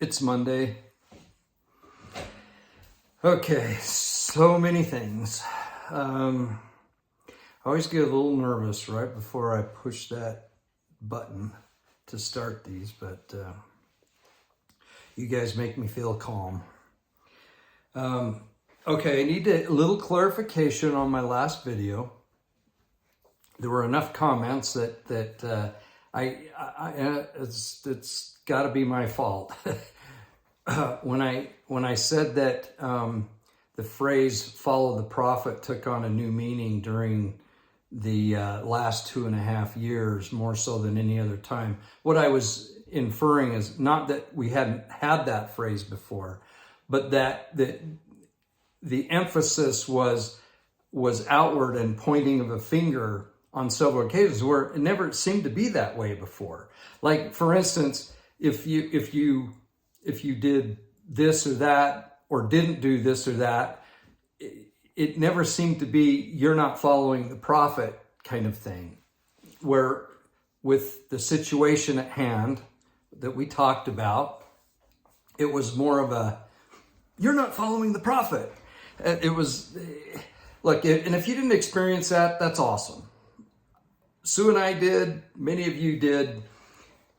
It's Monday. Okay, so many things. I always get a little nervous right before I push that button to start these, but you guys make me feel calm. Okay, I need a little clarification on my last video. There were enough comments that it's got to be my fault. When I said that the phrase "follow the prophet" took on a new meaning during the last 2.5 years, more so than any other time, what I was inferring is not that we hadn't had that phrase before, but that the emphasis was outward and pointing of a finger on several occasions, where it never seemed to be that way before. Like, for instance, if you did this or that, or didn't do this or that, it never seemed to be, you're not following the prophet kind of thing. Where with the situation at hand that we talked about, it was more of a, you're not following the prophet. It was, look, and if you didn't experience that, that's awesome. Sue and I did, many of you did,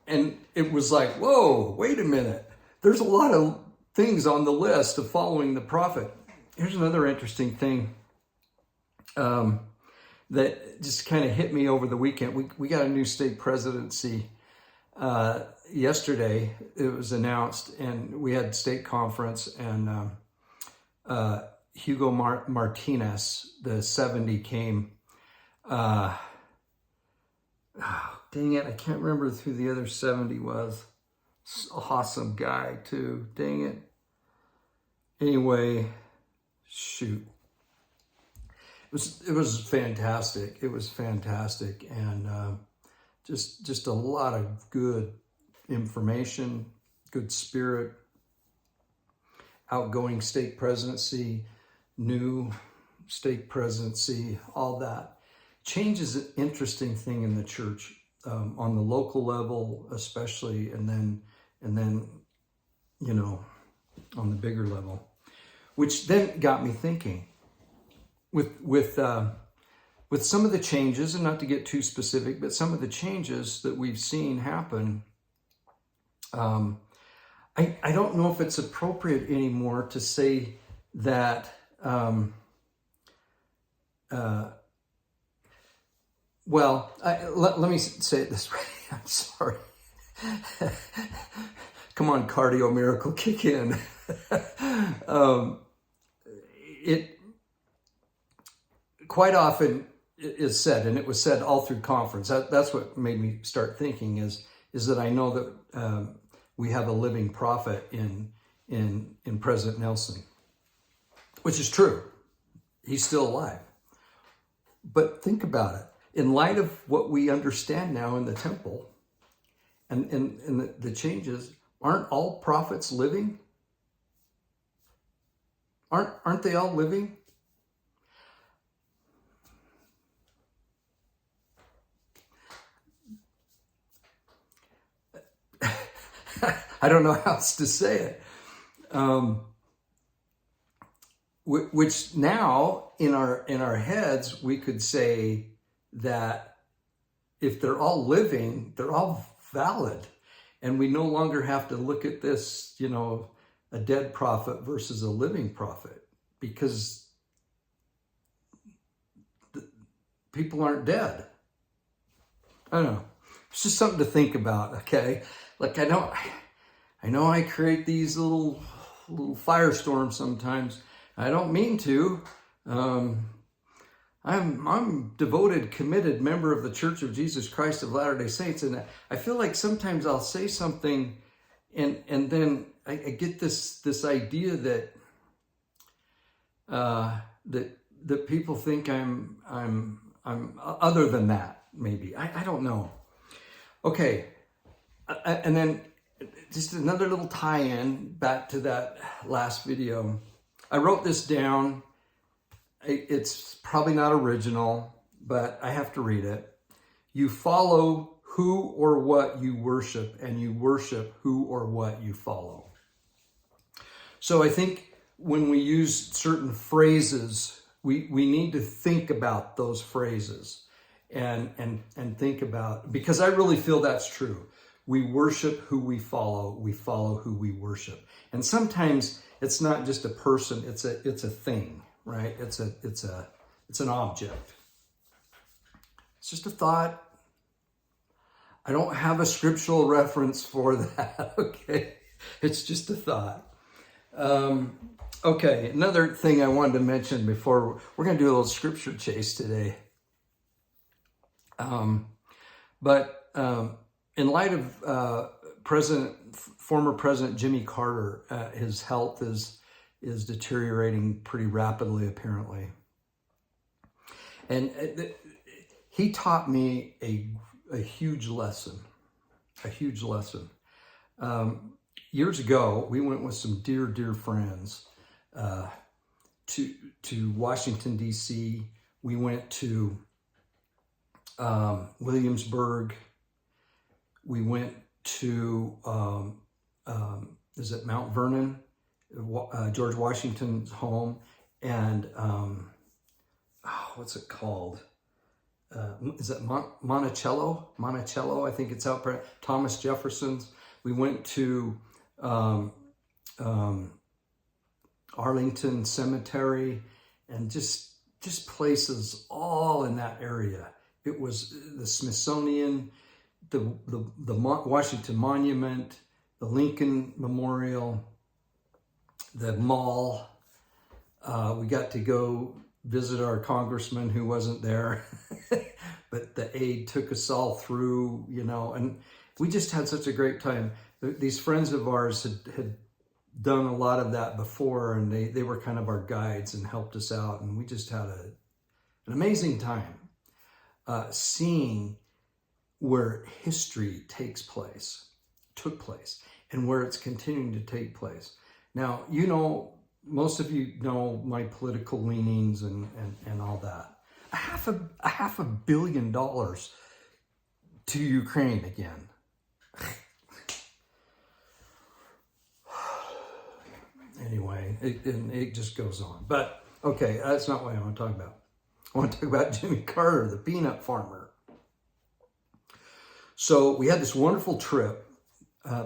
and it was like, whoa, wait a minute. There's a lot of things on the list of following the prophet. Here's another interesting thing that just kind of hit me over the weekend. We got a new state presidency yesterday. It was announced, and we had state conference, and Hugo Martinez, the 70, came. Oh, dang it, I can't remember who the other 70 was. Awesome guy too, dang it. Anyway, shoot. It was fantastic. It was fantastic, and just a lot of good information, good spirit, outgoing state presidency, new state presidency, all that. Change is an interesting thing in the church, on the local level especially, and then you know, on the bigger level, which then got me thinking with some of the changes, and not to get too specific, but some of the changes that we've seen happen. I don't know if it's appropriate anymore to say that well, let me say it this way. I'm sorry. Come on, cardio miracle, kick in. It quite often is said, and it was said all through conference. That's what made me start thinking is that I know that we have a living prophet in President Nelson, which is true. He's still alive. But think about it. In light of what we understand now in the temple and the changes, aren't all prophets living? Aren't they all living? I don't know how else to say it. Which now in our heads we could say that if they're all living, they're all valid, and we no longer have to look at this, you know, a dead prophet versus a living prophet, because people aren't dead. I don't know. It's just something to think about. Okay, like I know I create these little firestorms sometimes. I don't mean to. I'm a devoted, committed member of the Church of Jesus Christ of Latter-day Saints, and I feel like sometimes I'll say something, and then I get this idea that people think I'm other than that. Maybe I don't know. Okay, and then just another little tie-in back to that last video. I wrote this down. It's probably not original, but I have to read it. You follow who or what you worship, and you worship who or what you follow. So I think when we use certain phrases, we need to think about those phrases and think about, because I really feel that's true. We worship who we follow who we worship. And sometimes it's not just a person, it's a thing, right? It's an object. It's just a thought. I don't have a scriptural reference for that, okay? It's just a thought. Okay, another thing I wanted to mention before, we're going to do a little scripture chase today. In light of former President Jimmy Carter, his health is deteriorating pretty rapidly, apparently. And he taught me a huge lesson, years ago, we went with some dear friends to Washington, D.C. We went to Williamsburg. We went to, is it Mount Vernon, George Washington's home, and what's it called? Is it Monticello? Monticello, I think it's out there. Thomas Jefferson's. We went to Arlington Cemetery, and just places all in that area. It was the Smithsonian, the Washington Monument, the Lincoln Memorial, the mall. We got to go visit our congressman who wasn't there, but the aide took us all through, and we just had such a great time. These friends of ours had done a lot of that before, and they were kind of our guides and helped us out, and we just had an amazing time seeing where history took place, and where it's continuing to take place. Now, most of you know my political leanings and all that. A half a billion dollars to Ukraine again. Anyway, it just goes on. But, okay, that's not what I want to talk about. I want to talk about Jimmy Carter, the peanut farmer. So we had this wonderful trip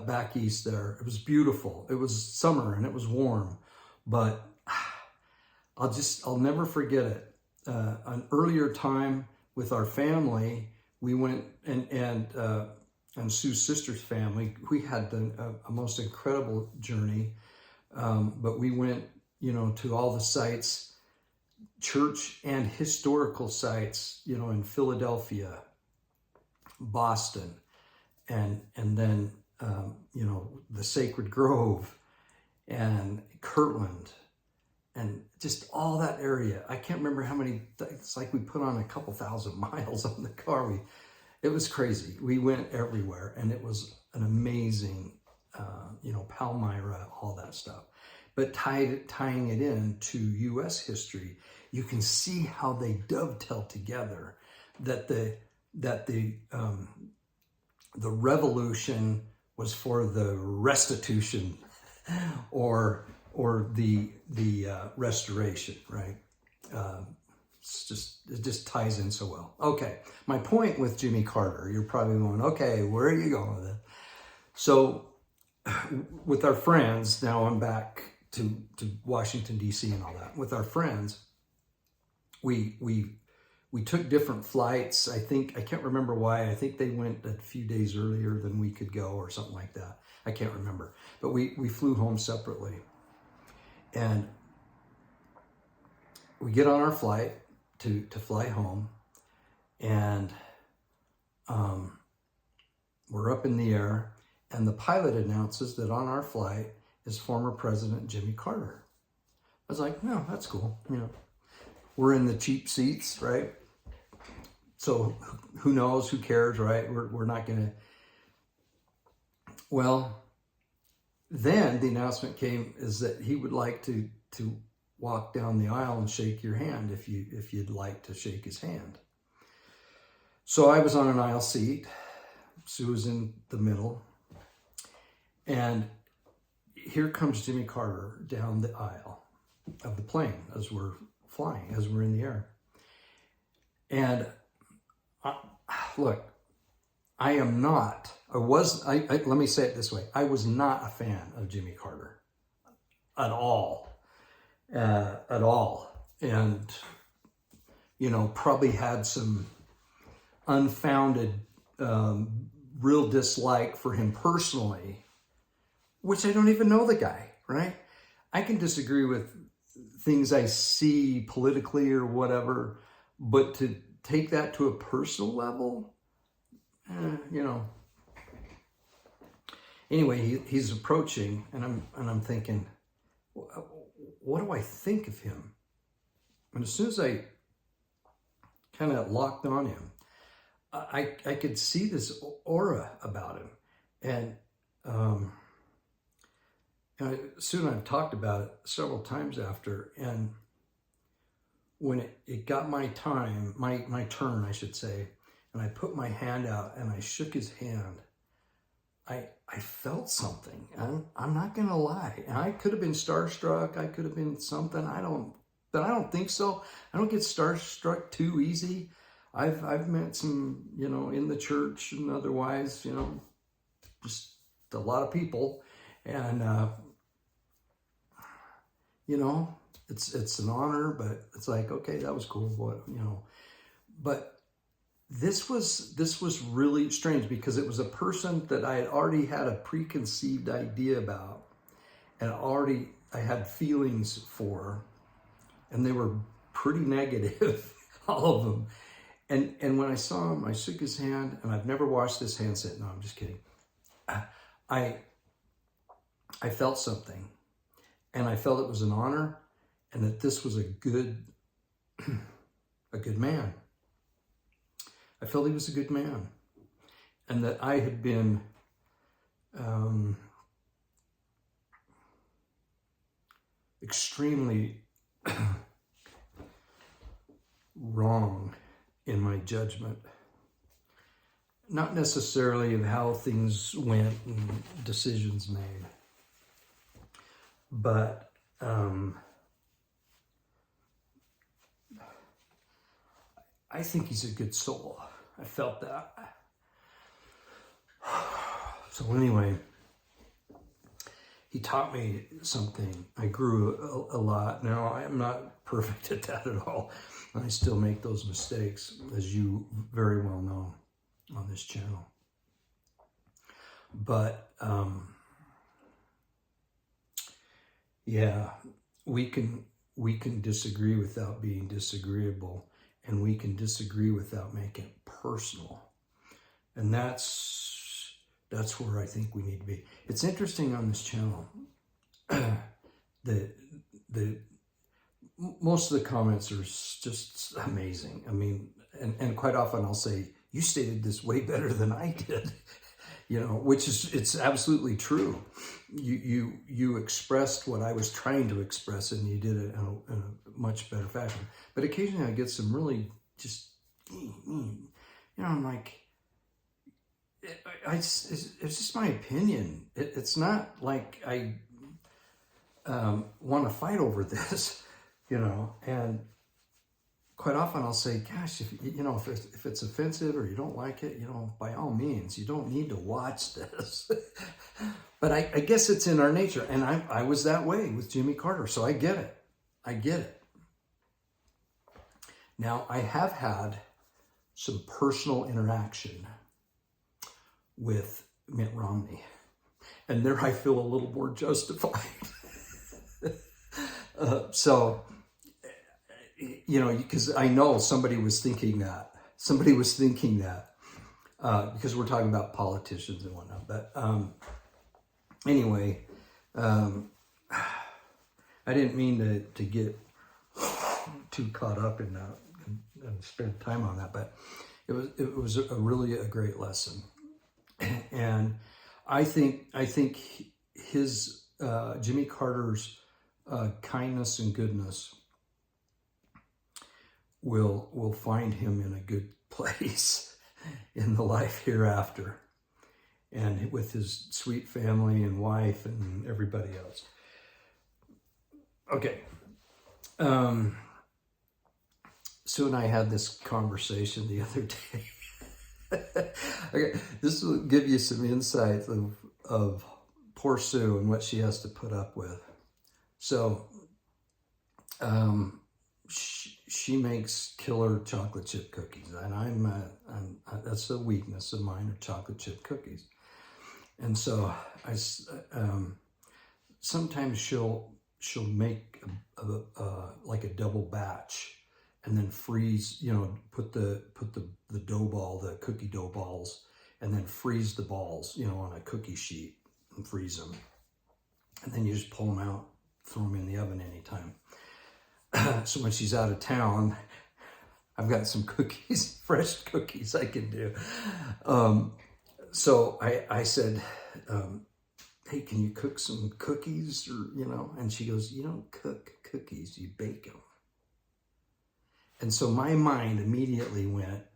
back east there. It was beautiful. It was summer and it was warm. But I'll never forget it. An earlier time with our family, we went and Sue's sister's family, we had a most incredible journey. But we went, to all the sites, church and historical sites, in Philadelphia, Boston, and then, the Sacred Grove and Kirtland, and just all that area. I can't remember how many, it's like we put on a couple thousand miles on the car. It was crazy. We went everywhere, and it was an amazing, Palmyra, all that stuff. But tying it into U.S. history, you can see how they dovetail together. That the revolution was for the restitution, or the restoration, right? It just ties in so well. Okay, my point with Jimmy Carter, you're probably going, okay, where are you going with it? So with our friends, now I'm back to Washington, D.C. and all that. With our friends, we took different flights. I can't remember why. I think they went a few days earlier than we could go or something like that. I can't remember. But we flew home separately. And we get on our flight to fly home, and we're up in the air, and the pilot announces that on our flight is former President Jimmy Carter. I was like, no, that's cool. We're in the cheap seats, right? So who knows, who cares, right? We're not gonna. Well, then the announcement came is that he would like to walk down the aisle and shake your hand if you'd like to shake his hand. So I was on an aisle seat. Sue was in the middle, and here comes Jimmy Carter down the aisle of the plane as we're flying, as we're in the air. And look, let me say it this way. I was not a fan of Jimmy Carter at all. And, probably had some unfounded, real dislike for him personally, which I don't even know the guy, right? I can disagree with things I see politically or whatever, but to take that to a personal level, Anyway, he's approaching, and I'm thinking, what do I think of him? And as soon as I kind of locked on him, I could see this aura about him, and soon I've talked about it several times after, and when it got my turn, I should say, and I put my hand out and I shook his hand, I felt something. I'm not gonna lie. And I could have been starstruck. I could have been something. But I don't think so. I don't get starstruck too easy. I've met some, in the church and otherwise, just a lot of people, and it's an honor, but it's like, okay, that was cool, but this was really strange because it was a person that I had already had a preconceived idea about, and I had feelings for, and they were pretty negative, all of them. And when I saw him, I shook his hand, and I've never washed this hand since. No, I'm just kidding. I felt something, and I felt it was an honor, and that this was a good man. I felt he was a good man, and that I had been extremely wrong in my judgment. Not necessarily of how things went and decisions made, but I think he's a good soul. I felt that. So anyway, he taught me something. I grew a lot. Now, I am not perfect at that at all. I still make those mistakes, as you very well know on this channel. But yeah, we can disagree without being disagreeable, and we can disagree without making it personal. And that's where I think we need to be. It's interesting on this channel, most of the comments are just amazing. I mean, and quite often I'll say, you stated this way better than I did, which is, it's absolutely true. You expressed what I was trying to express, and you did it in a much better fashion. But occasionally I get some really just, I'm like, it's just my opinion. It's not like I want to fight over this, and quite often I'll say, gosh, if it's offensive or you don't like it, by all means, you don't need to watch this. But I guess it's in our nature. And I was that way with Jimmy Carter. So I get it. Now, I have had some personal interaction with Mitt Romney. And there I feel a little more justified. Because I know somebody was thinking that. Because we're talking about politicians and whatnot. But anyway, I didn't mean to get too caught up in that and spend time on that. But it was really a great lesson. And I think his Jimmy Carter's kindness and goodness will find him in a good place in the life hereafter. and with his sweet family and wife and everybody else. Okay. Sue and I had this conversation the other day. Okay, this will give you some insight of poor Sue and what she has to put up with. So, she makes killer chocolate chip cookies, and that's a weakness of mine, are chocolate chip cookies. And so sometimes she'll make like a double batch, and then freeze, put the dough ball, the cookie dough balls, and then freeze the balls, on a cookie sheet and freeze them. And then you just pull them out, throw them in the oven anytime. So when she's out of town, I've got some cookies, fresh cookies I can do. So I said, hey, can you cook some cookies? Or, and she goes, you don't cook cookies, you bake them. And so my mind immediately went,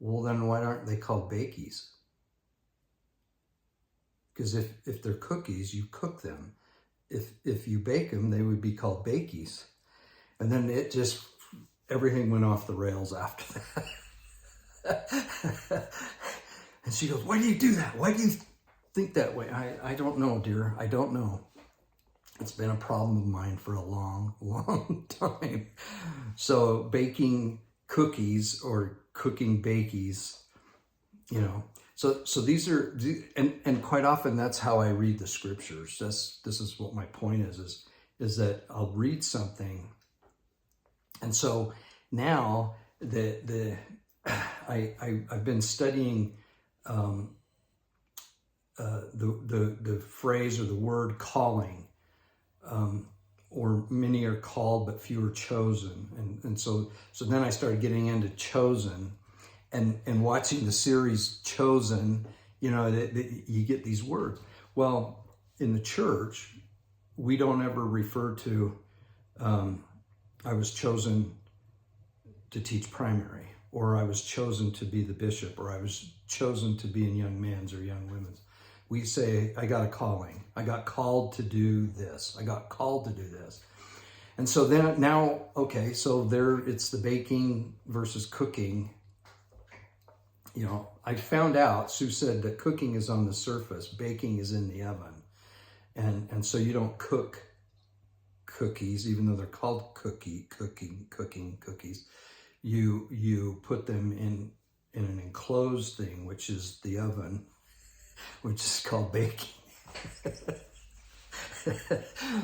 well, then why aren't they called bakies? Because if they're cookies, you cook them. If you bake them, they would be called bakies. And then everything went off the rails after that. And she goes, why do you do that? Why do you think that way? I don't know, dear. I don't know. It's been a problem of mine for a long, long time. So baking cookies or cooking bakies, so these are, and quite often that's how I read the scriptures. This is what my point is that I'll read something. And so now I've been studying the phrase or the word calling, or many are called but few are chosen, and so then I started getting into Chosen, and watching the series Chosen. You get these words. Well, in the church, we don't ever refer to I was chosen to teach primary, or I was chosen to be the bishop, or I was chosen to be in young men's or young women's. We say, I got a calling. I got called to do this. I got called to do this. And so then now, okay, so there it's the baking versus cooking. I found out, Sue said that cooking is on the surface, baking is in the oven. And so you don't cook cookies, even though they're called cooking cookies. You put them in an enclosed thing, which is the oven, which is called baking.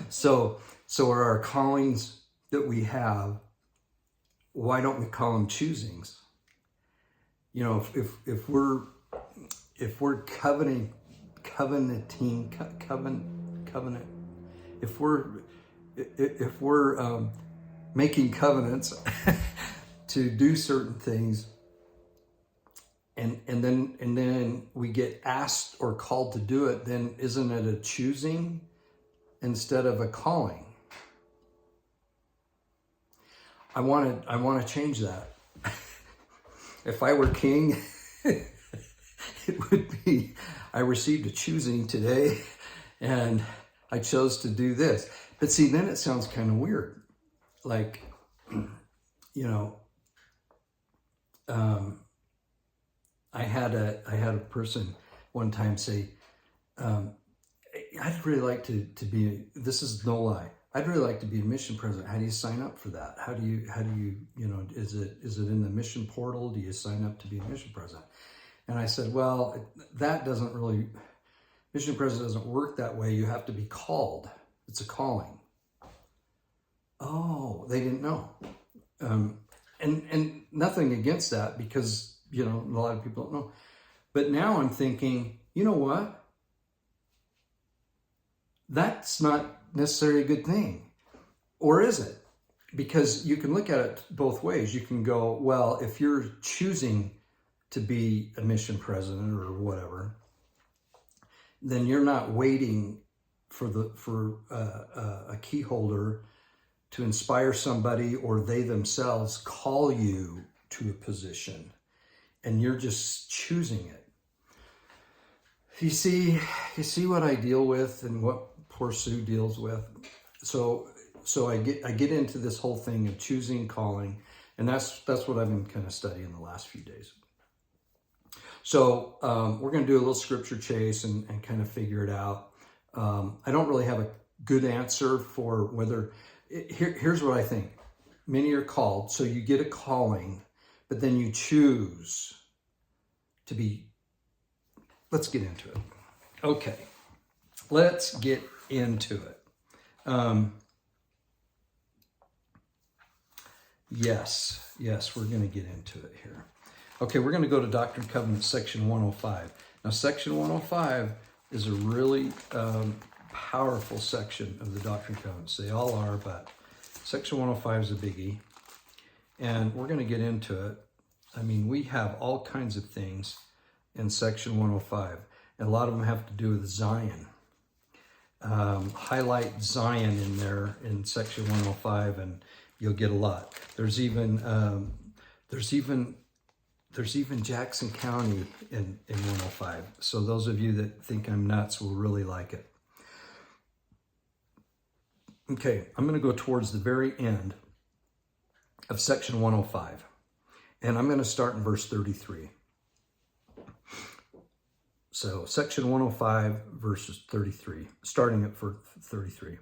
So are our callings that we have, why don't we call them choosings? If we're covenant, if we're making covenants to do certain things, and then we get asked or called to do it, then isn't it a choosing instead of a calling? I want to change that. If I were king, it would be, I received a choosing today and I chose to do this. But see, then it sounds kind of weird. Like, I had a person one time say, I'd really like to be, this is no lie, I'd really like to be a mission president. How do you sign up for that? How do you, is it in the mission portal? Do you sign up to be a mission president? And I said, well, that doesn't really, mission president doesn't work that way. You have to be called. It's a calling. Oh, they didn't know. And nothing against that, because, a lot of people don't know. But now I'm thinking, you know what? That's not necessarily a good thing. Or is it? Because you can look at it both ways. You can go, well, if you're choosing to be a mission president or whatever, then you're not waiting for a key holder to inspire somebody, or they themselves call you to a position, and you're just choosing it. You see what I deal with and what poor Sue deals with. So I get into this whole thing of choosing, calling, and that's what I've been kind of studying the last few days. So we're going to do a little scripture chase and kind of figure it out. I don't really have a good answer for whether. Here's what I think. Many are called, so you get a calling, but then you choose to be. Let's get into it. Okay, let's get into it. Yes, we're going to get into it here. Okay, we're going to go to Doctrine and Covenants, section 105. Now, section 105 is a really powerful section of the Doctrine and Covenants. They all are, but section 105 is a biggie. And we're going to get into it. I mean, we have all kinds of things in section 105. And a lot of them have to do with Zion. Highlight Zion in there in section 105 and you'll get a lot. There's even Jackson County in 105. So those of you that think I'm nuts will really like it. Okay, I'm going to go towards the very end of section 105. And I'm going to start in verse 33. So section 105, verses 33, starting at 33.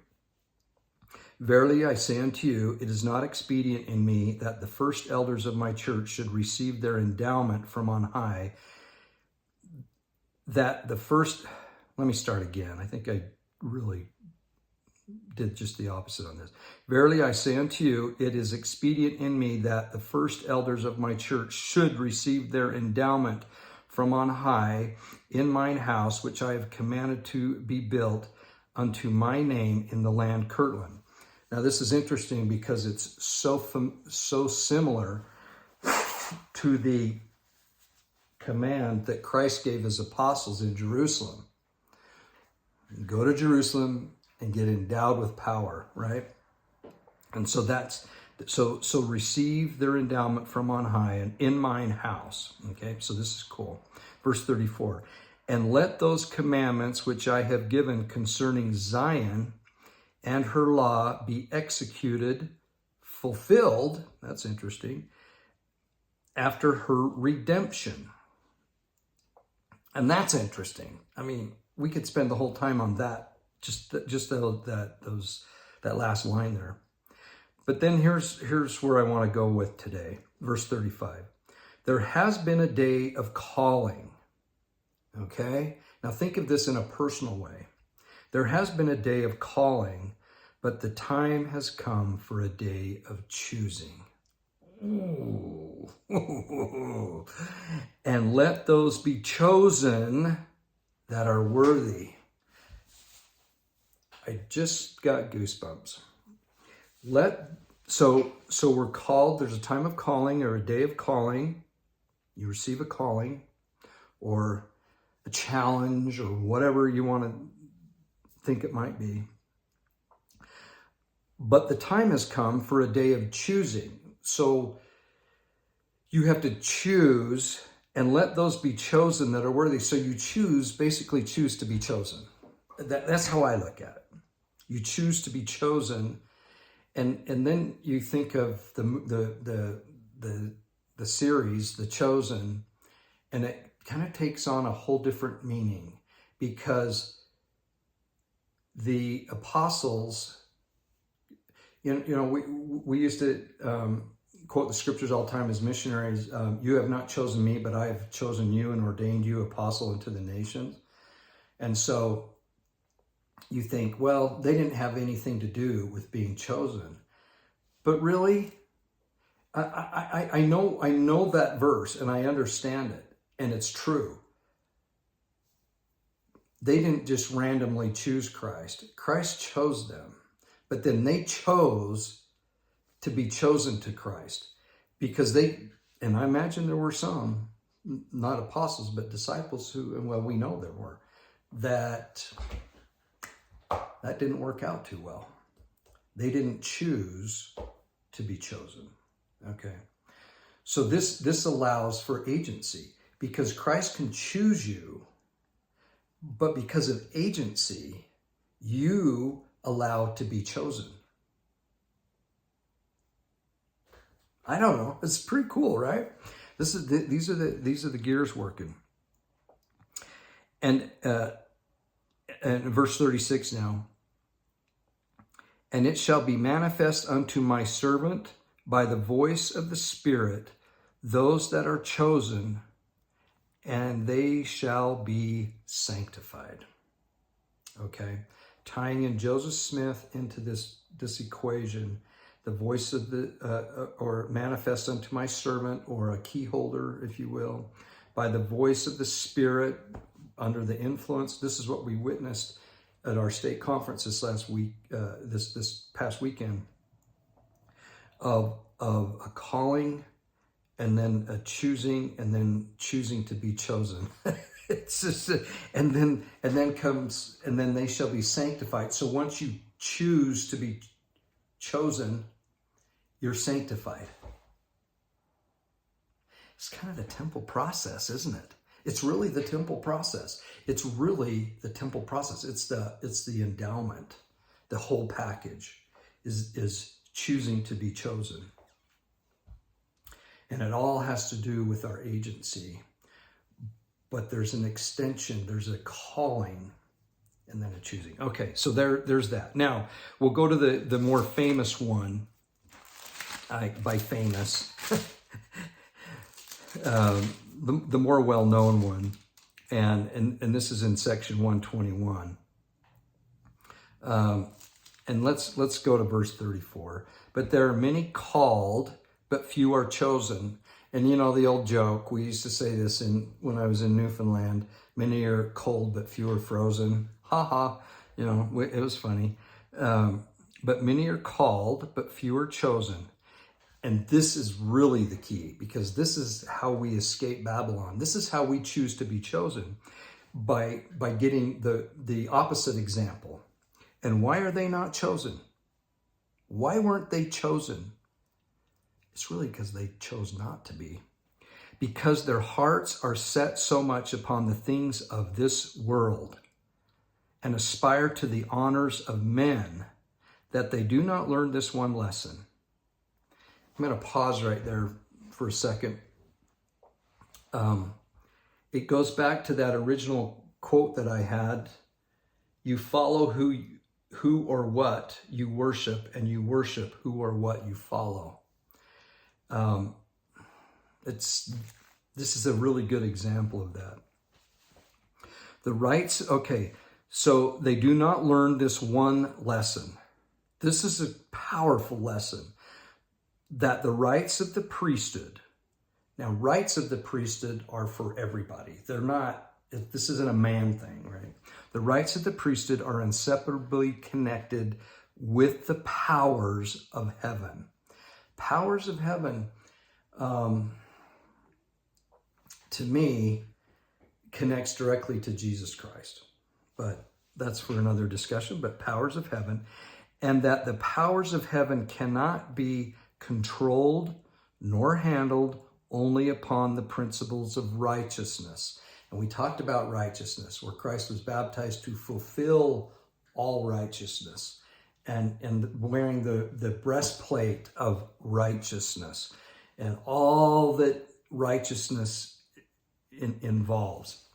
Verily I say unto you, it is not expedient in me that the first elders of my church should receive their endowment from on high. Let me start again. I think I really did just the opposite on this. Verily I say unto you, it is expedient in me that the first elders of my church should receive their endowment from on high in mine house, which I have commanded to be built unto my name in the land Kirtland. Now this is interesting because it's so similar to the command that Christ gave his apostles in Jerusalem. Go to Jerusalem and get endowed with power, right? And so so receive their endowment from on high and in mine house. Okay, so this is cool. Verse 34, and let those commandments which I have given concerning Zion and her law be executed, fulfilled, that's interesting, after her redemption. And that's interesting. I mean, we could spend the whole time on that, just that last line there. But then here's where I want to go with today. Verse 35. There has been a day of calling. Okay? Now think of this in a personal way. There has been a day of calling, but the time has come for a day of choosing. Ooh. And let those be chosen that are worthy. I just got goosebumps. So we're called, there's a time of calling or a day of calling. You receive a calling or a challenge or whatever you want to think it might be. But the time has come for a day of choosing. So you have to choose and let those be chosen that are worthy. So you basically choose to be chosen. That's how I look at it. You choose to be chosen. And then you think of the series, The Chosen, and it kind of takes on a whole different meaning because the apostles, we used to quote the scriptures all the time as missionaries. You have not chosen me, but I have chosen you and ordained you apostle unto the nations. And so you think, well, they didn't have anything to do with being chosen. But really, I know that verse and I understand it, and it's true. They didn't just randomly choose Christ. Christ chose them, but then they chose to be chosen to Christ because and I imagine there were some, not apostles, but disciples we know there were, that didn't work out too well. They didn't choose to be chosen. Okay. So this allows for agency because Christ can choose you, but because of agency, you allow to be chosen. I don't know. It's pretty cool, right? These are the gears working. And verse 36 now. And it shall be manifest unto my servant by the voice of the Spirit, those that are chosen, and they shall be sanctified. Okay, tying in Joseph Smith into this equation, the voice of the, or manifest unto my servant, or a key holder, if you will, by the voice of the Spirit, under the influence. This is what we witnessed at our state conference this last week, this past weekend, of a calling, and then a choosing, and then choosing to be chosen. It's just, and then they shall be sanctified. So once you choose to be chosen, you're sanctified. It's kind of the temple process, isn't it? It's really the temple process. It's really the temple process. It's the endowment. The whole package is choosing to be chosen. And it all has to do with our agency. But there's an extension, there's a calling, and then a choosing. Okay, so there's that. Now, we'll go to the more famous one, by famous, the more well-known one, and this is in section 121. And let's go to verse 34. But there are many called, but few are chosen. And you know the old joke, we used to say this when I was in Newfoundland, many are cold, but few are frozen. Ha ha, you know, it was funny. But many are called, but few are chosen. And this is really the key, because this is how we escape Babylon. This is how we choose to be chosen, by getting the opposite example. And why are they not chosen? Why weren't they chosen? It's really because they chose not to be. Because their hearts are set so much upon the things of this world and aspire to the honors of men that they do not learn this one lesson. I'm going to pause right there for a second. It goes back to that original quote that I had. You follow who or what you worship, and you worship who or what you follow. This is a really good example of that. The rights, okay, so they do not learn this one lesson. This is a powerful lesson, that the rights of the priesthood, now rights of the priesthood are for everybody. They're not, this isn't a man thing, right? The rights of the priesthood are inseparably connected with the powers of heaven. Powers of heaven, to me, connects directly to Jesus Christ. But that's for another discussion. But powers of heaven, and that the powers of heaven cannot be controlled nor handled only upon the principles of righteousness. And we talked about righteousness, where Christ was baptized to fulfill all righteousness, and wearing the breastplate of righteousness and all that righteousness involves,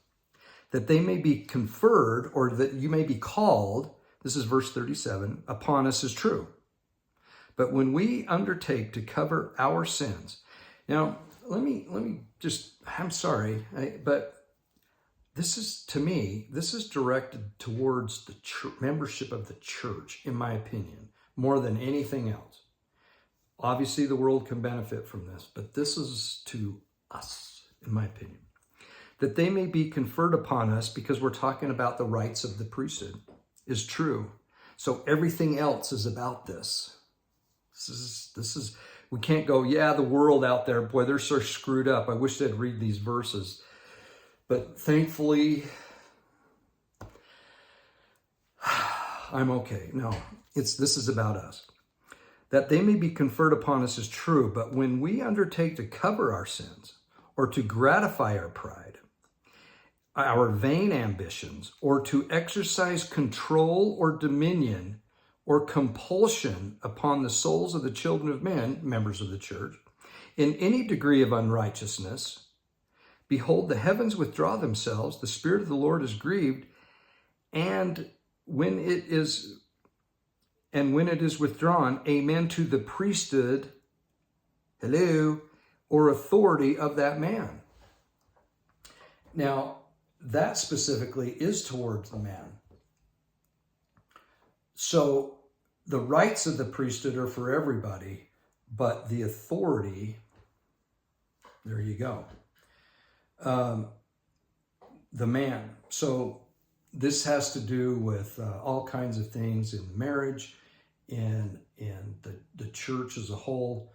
that they may be conferred, or that you may be called, this is verse 37, upon us is true. But when we undertake to cover our sins, now let me just, I'm sorry, but this is, to me, this is directed towards the membership of the church, in my opinion, more than anything else. Obviously, the world can benefit from this, but this is to us, in my opinion. That they may be conferred upon us, because we're talking about the rights of the priesthood, is true. So everything else is about this. This is, we can't go, yeah, the world out there, boy, they're so screwed up. I wish they'd read these verses. But thankfully, I'm okay. No, this is about us. That they may be conferred upon us is true, but when we undertake to cover our sins, or to gratify our pride, our vain ambitions, or to exercise control or dominion or compulsion upon the souls of the children of men, members of the church, in any degree of unrighteousness, behold, the heavens withdraw themselves, the Spirit of the Lord is grieved, and when it is withdrawn, amen, to the priesthood, hello, or authority of that man. Now, that specifically is towards the man. So the rights of the priesthood are for everybody, but the authority, there you go, the man. So this has to do with all kinds of things in marriage, in the church as a whole,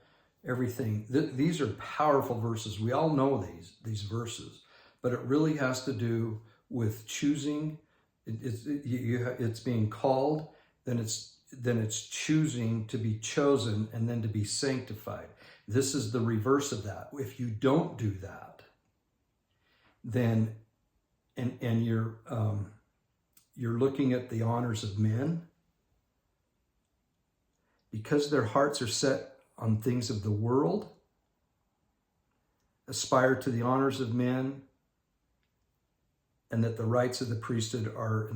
everything. These are powerful verses. We all know these verses, but it really has to do with choosing. It's being called, then it's choosing to be chosen, and then to be sanctified. This is the reverse of that. If you don't do that, then and you're looking at the honors of men, because their hearts are set on things of the world, aspire to the honors of men, and that the rights of the priesthood are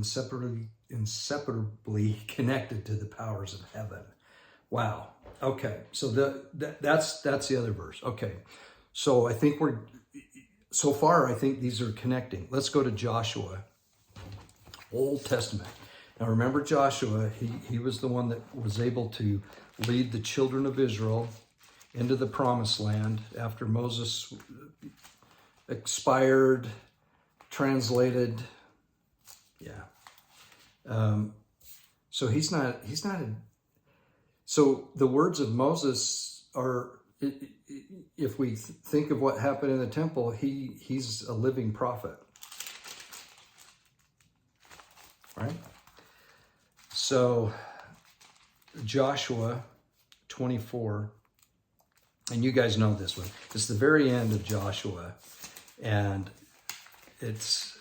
inseparably connected to the powers of heaven. Wow. Okay. So that's the other verse. Okay. So I think so far I think these are connecting. Let's go to Joshua, Old Testament. Now remember Joshua, he was the one that was able to lead the children of Israel into the promised land after Moses expired, translated. Yeah. So he's not so the words of Moses are, if we think of what happened in the temple, he's a living prophet. Right? So Joshua 24, and you guys know this one. It's the very end of Joshua, and his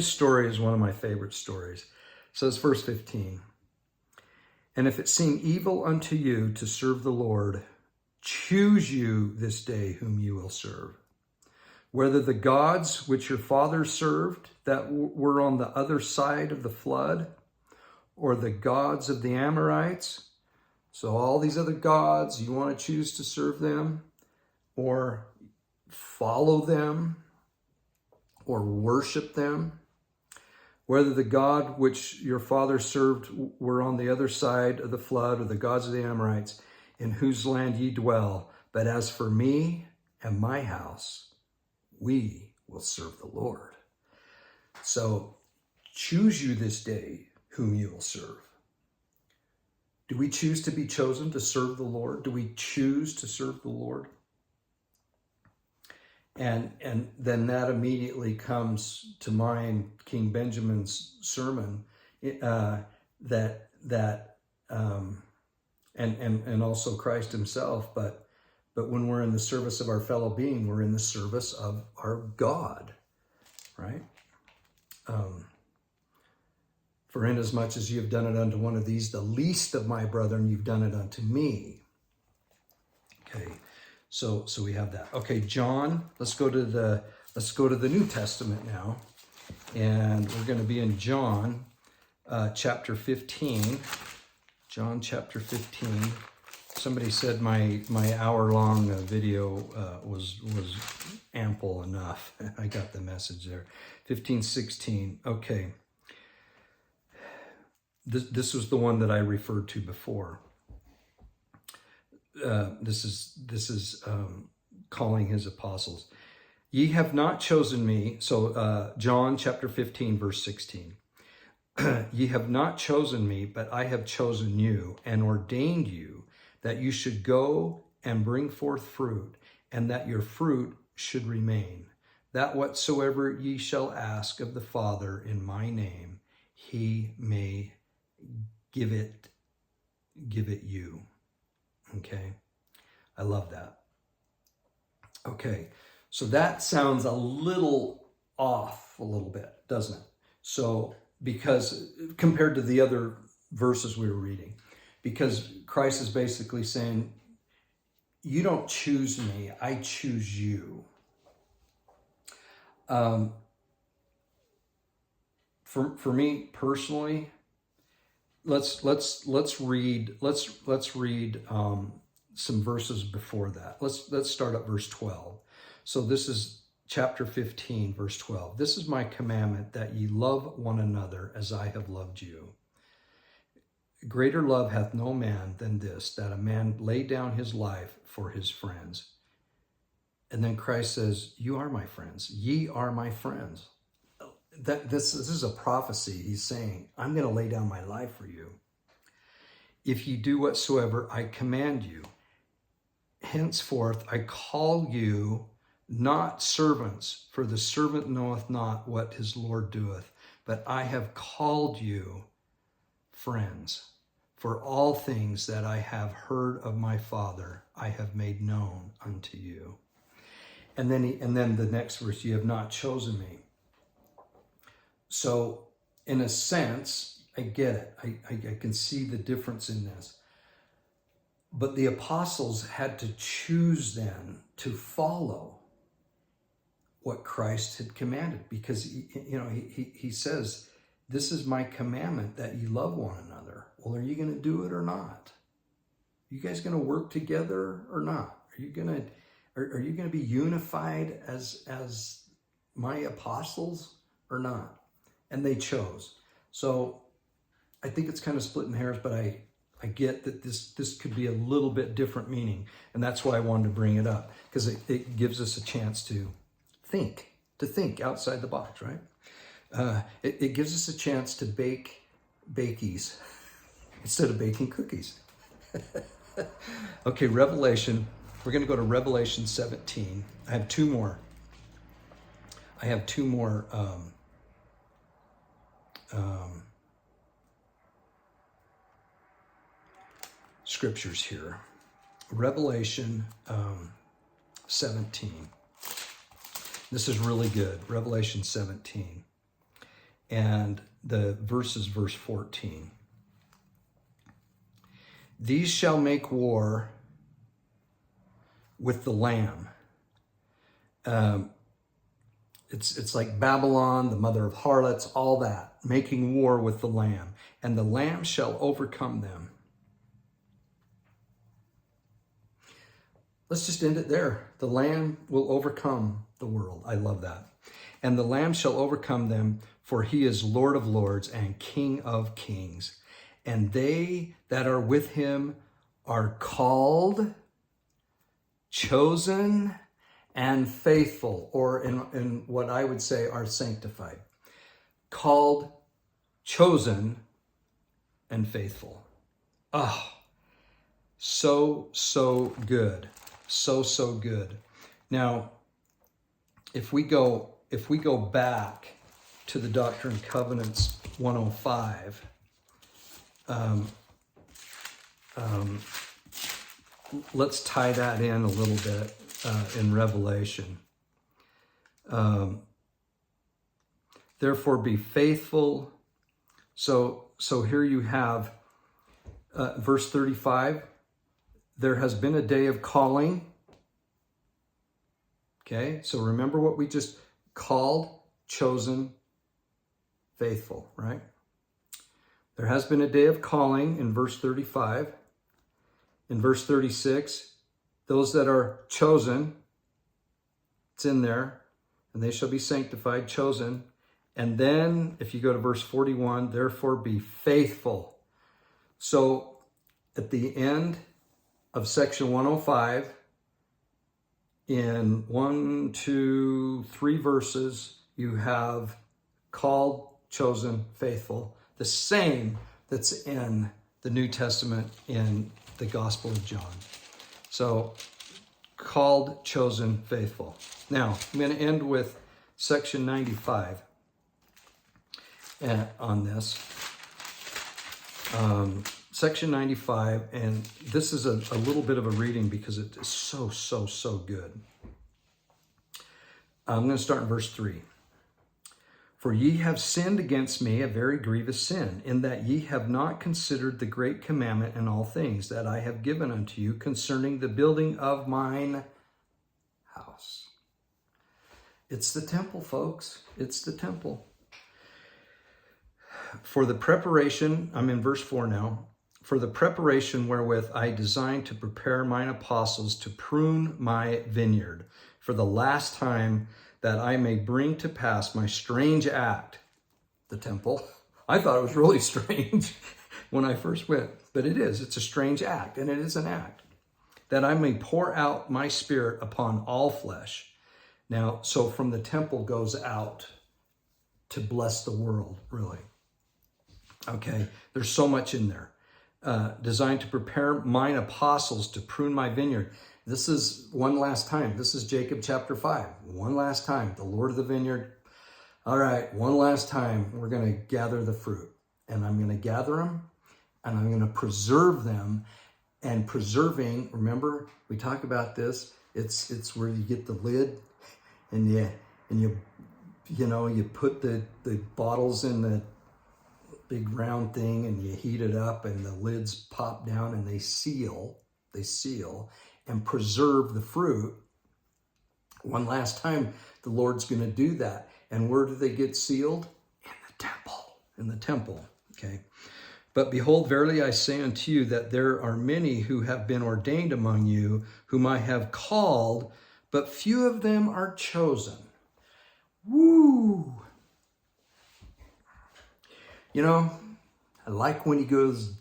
story is one of my favorite stories. So it's verse 15. And if it seem evil unto you to serve the Lord, choose you this day whom you will serve. Whether the gods which your fathers served that were on the other side of the flood, or the gods of the Amorites. So all these other gods, you want to choose to serve them, or follow them, or worship them. Whether the God which your father served were on the other side of the flood, or the gods of the Amorites, in whose land ye dwell. But as for me and my house, we will serve the Lord. So choose you this day whom you will serve. Do we choose to be chosen to serve the Lord? Do we choose to serve the Lord? And then that immediately comes to mind King Benjamin's sermon, and also Christ himself. But when we're in the service of our fellow being, we're in the service of our God, right? For inasmuch as you have done it unto one of these, the least of my brethren, you've done it unto me. Okay. So we have that. Okay, John, let's go to the New Testament now. And we're going to be in John chapter 15. John chapter 15. Somebody said my hour-long video was ample enough. I got the message there. 15:16. Okay. This was the one that I referred to before. This is calling his apostles. Ye have not chosen me. So John chapter 15, verse 16. Ye have not chosen me, but I have chosen you and ordained you that you should go and bring forth fruit, and that your fruit should remain, that whatsoever ye shall ask of the Father in my name, he may give it you. Okay, I love that. Okay, So that sounds a little off a little bit, doesn't it? So because compared to the other verses we were reading, because Christ is basically saying, you don't choose me, I choose you. For me personally, let's read some verses before that. Let's start at verse 12. So this is chapter 15, verse 12. This is my commandment, that ye love one another as I have loved you. Greater love hath no man than this, that a man lay down his life for his friends. And then Christ says, you are my friends. Ye are my friends. This is a prophecy. He's saying, I'm going to lay down my life for you. If ye do whatsoever I command you, henceforth I call you not servants, for the servant knoweth not what his Lord doeth, but I have called you friends. For all things that I have heard of my Father, I have made known unto you. And then the next verse, you have not chosen me. So in a sense, I get it. I can see the difference in this. But the apostles had to choose then to follow what Christ had commanded, because he says, this is my commandment, that you love one another. Well, are you going to do it or not? Are you guys going to work together or not? Are you going to be unified as my apostles or not? And they chose. So I think it's kind of splitting hairs, but I get that this could be a little bit different meaning. And that's why I wanted to bring it up, because it gives us a chance to think outside the box, right? It gives us a chance to bake bakies instead of baking cookies. Okay, Revelation. We're going to go to Revelation 17. I have two more scriptures here. Revelation 17. This is really good. Revelation 17. And the verse is verse 14. These shall make war with the Lamb. It's like Babylon, the mother of harlots, all that, making war with the Lamb. And the Lamb shall overcome them. Let's just end it there. The Lamb will overcome the world. I love that. And the Lamb shall overcome them, for he is Lord of lords and King of kings. And they that are with him are called, chosen, and faithful, or in what I would say are sanctified. Called, chosen, and faithful. Oh, so good. So good. Now, if we go back to the Doctrine and Covenants 105, let's tie that in a little bit in Revelation. Therefore be faithful. So here you have verse 35. There has been a day of calling. Okay, so remember what we just called, chosen, faithful, right? There has been a day of calling in verse 35. In verse 36, those that are chosen, it's in there, and they shall be sanctified, chosen. And then if you go to verse 41, therefore be faithful. So at the end of section 105, in 1, 2, 3 verses, you have called, chosen, faithful, the same that's in the New Testament in the Gospel of John. So called, chosen, faithful. Now, I'm going to end with section 95 on this. Section 95, and this is a little bit of a reading because it is so good. I'm going to start in verse 3. For ye have sinned against me a very grievous sin, in that ye have not considered the great commandment in all things that I have given unto you concerning the building of mine house. It's the temple, folks. It's the temple. For the preparation, I'm in verse 4 now. For the preparation wherewith I designed to prepare mine apostles to prune my vineyard for the last time, that I may bring to pass my strange act, the temple. I thought it was really strange when I first went, but it is. It's a strange act, and it is an act. That I may pour out my spirit upon all flesh. Now, so from the temple goes out to bless the world, really. Okay, there's so much in there. Designed to prepare mine apostles to prune my vineyard. This is one last time. This is Jacob chapter 5. One last time. The Lord of the vineyard. All right, one last time. We're going to gather the fruit. And I'm going to gather them. And I'm going to preserve them. And preserving, remember, we talk about this. It's where you get the lid. And you put the bottles in the big round thing. And you heat it up. And the lids pop down. And they seal. And preserve the fruit. One last time, the Lord's going to do that. And where do they get sealed? In the temple. Okay. But behold, verily I say unto you that there are many who have been ordained among you, whom I have called, but few of them are chosen. Woo! You know, I like when he goes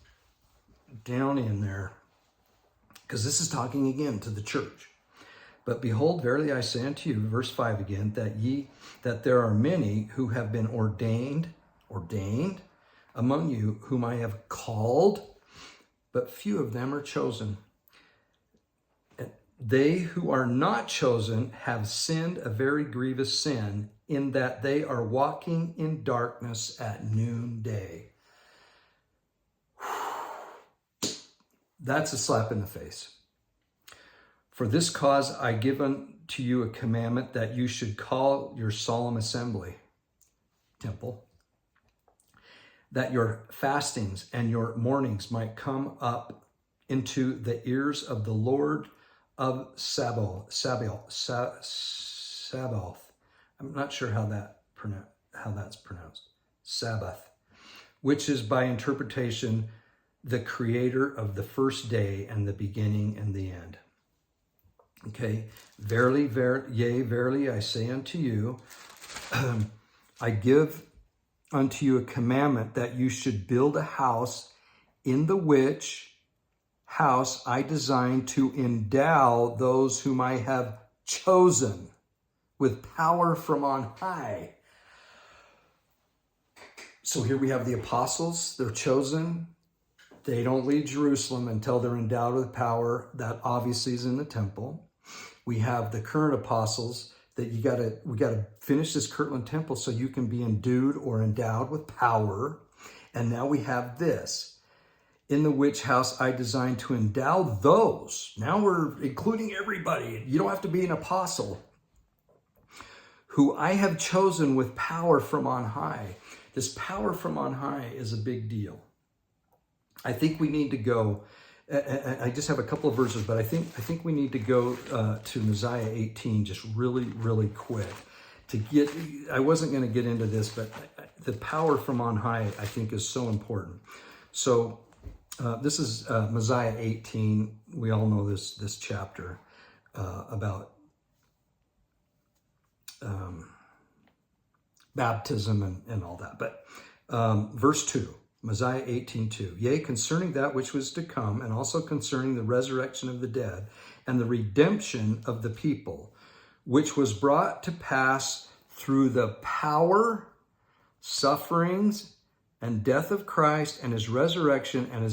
down in there, because this is talking again to the church. But behold, verily I say unto you, verse 5 again, that there are many who have been ordained among you, whom I have called, but few of them are chosen. They who are not chosen have sinned a very grievous sin, in that they are walking in darkness at noonday. That's a slap in the face. For this cause I give unto you a commandment, that you should call your solemn assembly, temple, that your fastings and your mournings might come up into the ears of the Lord of Sabaoth. I'm not sure how that's pronounced. Sabbath, which is by interpretation the creator of the first day and the beginning and the end. Okay, verily, verily, I say unto you, I give unto you a commandment, that you should build a house, in the which house I design to endow those whom I have chosen with power from on high. So here we have the apostles, they're chosen. They don't leave Jerusalem until they're endowed with power. That obviously is in the temple. We have the current apostles that we got to finish this Kirtland temple so you can be endued or endowed with power. And now we have this, in the which house I designed to endow those. Now we're including everybody. You don't have to be an apostle. Who I have chosen with power from on high. This power from on high is a big deal. I think we need to go, I just have a couple of verses, but I think we need to go to Mosiah 18 just really, really quick to get, I wasn't going to get into this, but the power from on high, I think, is so important. So this is Mosiah 18. We all know this chapter about baptism and all that. But verse 2. Mosiah 18:2. Yea, concerning that which was to come, and also concerning the resurrection of the dead, and the redemption of the people, which was brought to pass through the power, sufferings, and death of Christ, and his resurrection, and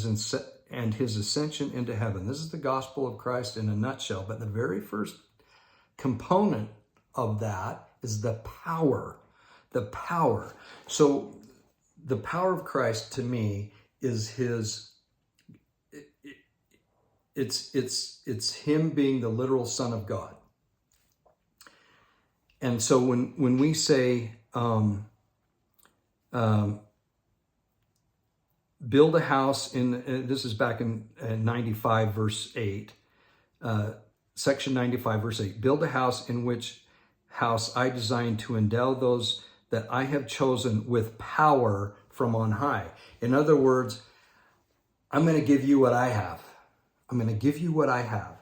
his ascension into heaven. This is the gospel of Christ in a nutshell. But the very first component of that is the power. The power. So the power of Christ, to me, is it's him being the literal Son of God. And so when we say build a house this is back in 95 verse 8, section 95 verse 8, build a house in which house I designed to endow those that I have chosen with power from on high. In other words, I'm going to give you what I have. I'm going to give you what I have.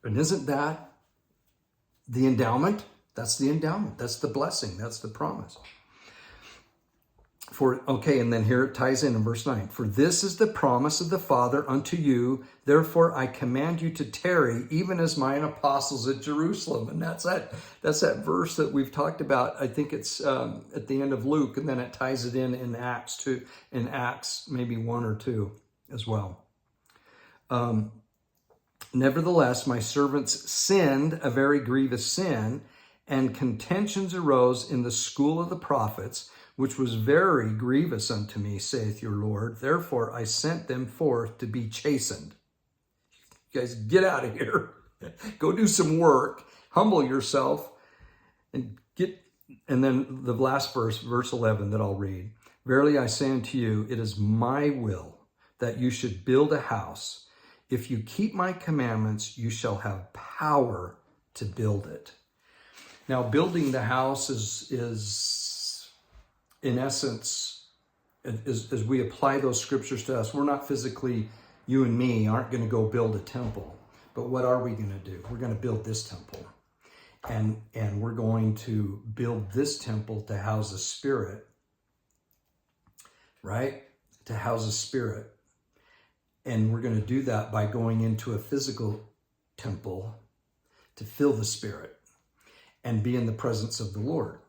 And isn't that the endowment? That's the endowment. That's the blessing. That's the promise. And then here it ties in verse 9. For this is the promise of the Father unto you. Therefore I command you to tarry, even as mine apostles at Jerusalem. And that's that verse that we've talked about. I think it's at the end of Luke, and then it ties it in Acts 2, in Acts maybe 1 or 2 as well. Nevertheless, my servants sinned a very grievous sin, and contentions arose in the school of the prophets, which was very grievous unto me, saith your Lord. Therefore I sent them forth to be chastened. You guys, get out of here. Go do some work. Humble yourself. And then the last verse, verse 11 that I'll read. Verily I say unto you, it is my will that you should build a house. If you keep my commandments, you shall have power to build it. Now, building the house is in essence, as we apply those scriptures to us, we're not physically, you and me aren't going to go build a temple. But what are we going to do? We're going to build this temple. And we're going to build this temple to house the Spirit, right? To house the Spirit. And we're going to do that by going into a physical temple to fill the Spirit and be in the presence of the Lord.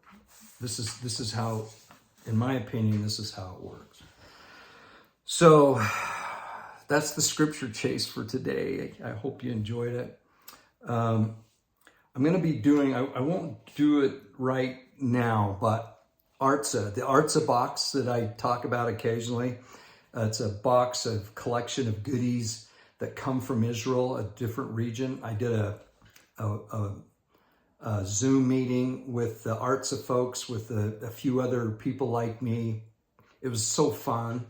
This is how, in my opinion, this is how it works. So that's the scripture chase for today. I hope you enjoyed it. I'm going to be doing, I won't do it right now, but Artza, the Artza box that I talk about occasionally. It's a box of collection of goodies that come from Israel, a different region. I did a Zoom meeting with the Artza folks, with a few other people like me. It was so fun,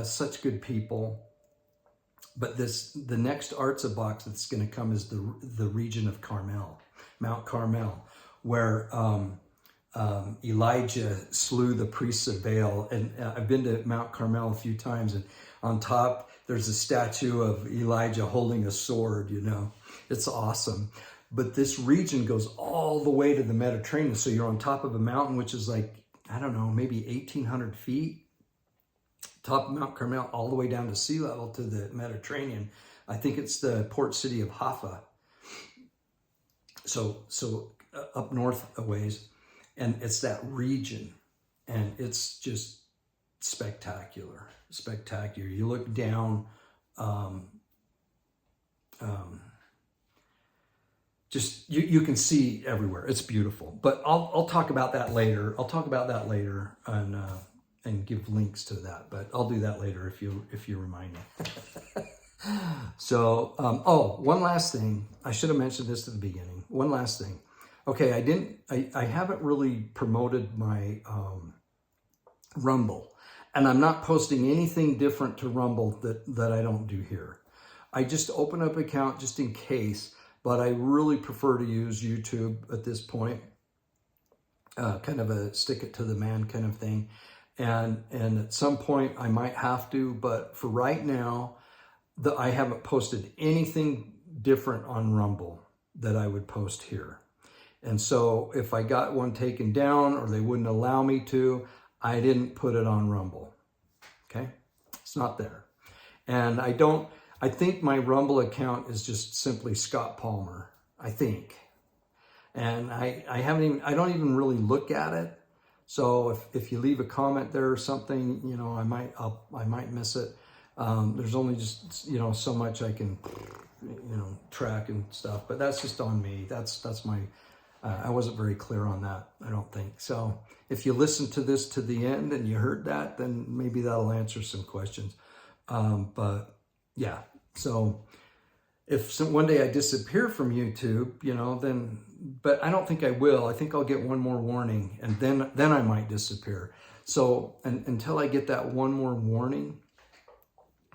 such good people. But the next Artza box that's going to come is the region of Carmel, Mount Carmel, where Elijah slew the priests of Baal. And I've been to Mount Carmel a few times, and on top there's a statue of Elijah holding a sword. It's awesome. But this region goes all the way to the Mediterranean. So you're on top of a mountain, which is like, I don't know, maybe 1,800 feet. Top of Mount Carmel, all the way down to sea level to the Mediterranean. I think it's the port city of Haifa. So up north a ways. And it's that region. And it's just spectacular. You look down, just you can see everywhere. It's beautiful. But I'll talk about that later. And give links to that. But I'll do that later if you remind me. So one last thing. I should have mentioned this at the beginning. One last thing. Okay, I haven't really promoted my Rumble. And I'm not posting anything different to Rumble that I don't do here. I just open up an account just in case, but I really prefer to use YouTube at this point. Kind of a stick it to the man kind of thing. And at some point I might have to, but for right now, I haven't posted anything different on Rumble that I would post here. And so if I got one taken down or they wouldn't allow me to, I didn't put it on Rumble. Okay? It's not there. And I think my Rumble account is just simply Scott Palmer, I think. And I don't even really look at it. So if you leave a comment there or something, I might miss it. There's only just, so much I can, track and stuff, but that's just on me. That's my, I wasn't very clear on that, I don't think. So if you listen to this to the end and you heard that, then maybe that'll answer some questions. But yeah, so one day I disappear from YouTube, then, but I don't think I will. I think I'll get one more warning, and then I might disappear. So until I get that one more warning,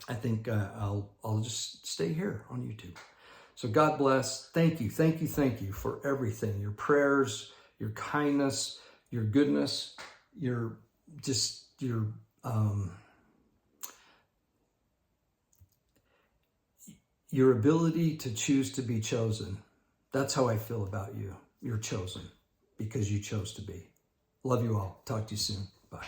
I think I'll just stay here on YouTube. So God bless. Thank you for everything. Your prayers, your kindness, your goodness, your ability to choose to be chosen. That's how I feel about you. You're chosen because you chose to be. Love you all. Talk to you soon. Bye.